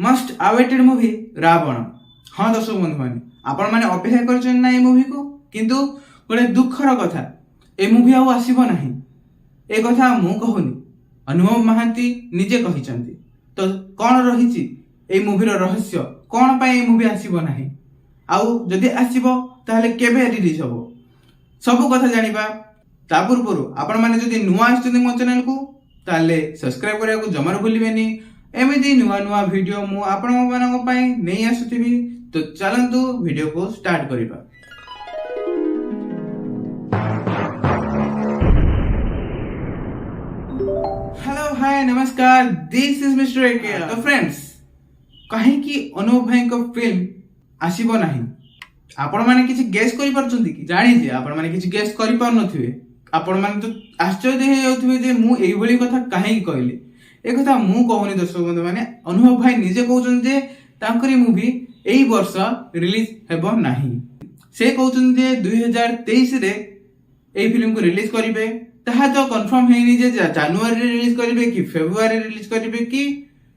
Must awaited movie Ravan. हाँ दर्शक बंधु मैंने आपण मैंने अपेक्षा कर मूवी को, किंतु गोटे दुखर कथा ए मूवी आसब ना ए कथा मु कहूनी, अनुभव महांती निजे कहिसंती। तो कौन रही ए मूवीर रहस्य, कौन पाई ए मूवी आसब ना, आउ जदि आसब ताहले केबे रिलीज हबो, सब कथा जानिबा। ता पूर्व आपण माने जदि नुआ आछथि मो चैनल को ताहले सब्सक्राइब करिया को जमार भूलिबेनी। एमिति नुआ नुआ वीडियो मु आपण मानक पई नै आसुथिबी। तो चलंतु वीडियो को स्टार्ट करिबा। हेलो हाय नमस्कार, दिस इज मिस्टर एके। तो फ्रेंड्स, कहीं की अनुभव भाई को फिल्म आसीबो नाही, आपण माने किछि गेस करि परछंती कि? जानि जे आपण माने किछि गेस करि पार नथिबे। आपण माने तो आश्चर्य हे जाउथिबे जे मु एई भली कथा काहे कहली। ए कथा मु कहूनी दर्शक बंधु माने, अनुभव भाई निजे कहउछन जे तांकरी मूवी एई वर्ष रिलीज हेबो नाही। से कहउछन जे 2023 रे एई फिल्म को रिलीज करिवे। ताहा तो कंफर्म हेनी जे जनवरी रे रिलीज करिवे कि फेब्रुआरी रे रिलीज करिवे कि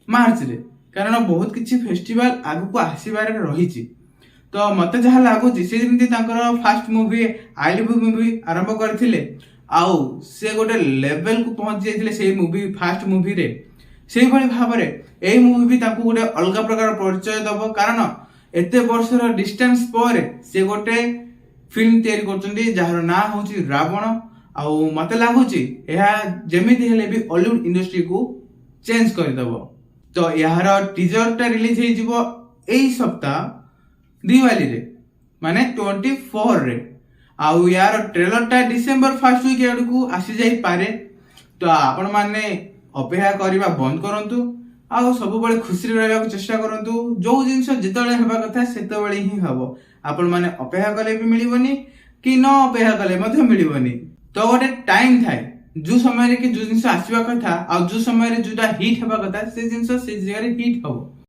मार्च रे, कारण बहुत किछि फेस्टिवल आगु को आसीबार रहिछि। तो मते जहा लागुछि से जेमति तांकर first movie I love movie आरंभ करथिले, आउ से गोटे लेवल को पहुंच जाइथिले से मूवी फर्स्ट मूवी रे। सेही भली भाबरे एई मूवी भी तांको गोटे अलग प्रकार परिचय दबो, कारण एते वर्षर डिस्टेंस पर से गोटे फिल्म तैयारी करछन्ती जहार ना होछि रावण। आउ मते लागुछि एहा जेमिति हेले भी हॉलीवुड इंडस्ट्री को चेंज कर दबो। तो यार टीजर टा रिलीज हे जिवो एई सप्ताह दिवाली रे, माने 24 रे। आउ यार ट्रेलर टा डिसेंबर फर्स्ट वीक आडकू आसी जाई पारे। तो आपण माने अपेक्षा करबा बंद करंतु, आउ सब बळे खुशी रे रहबा चेष्टा करंतु। जो जिंस जेतबळे हेबा कथा सेतबळे ही हबो। आपण माने अपेक्षा कले भी मिलिबनी कि न अपेक्षा कले मध्ये मिलिबनी। तो गोटे टाइम थाए जो समय रे कि जो जिंस आसीबा कथा, आ जो समय रे जोटा हिट हेबा कथा से जिंस से जगह रे हिट हबो।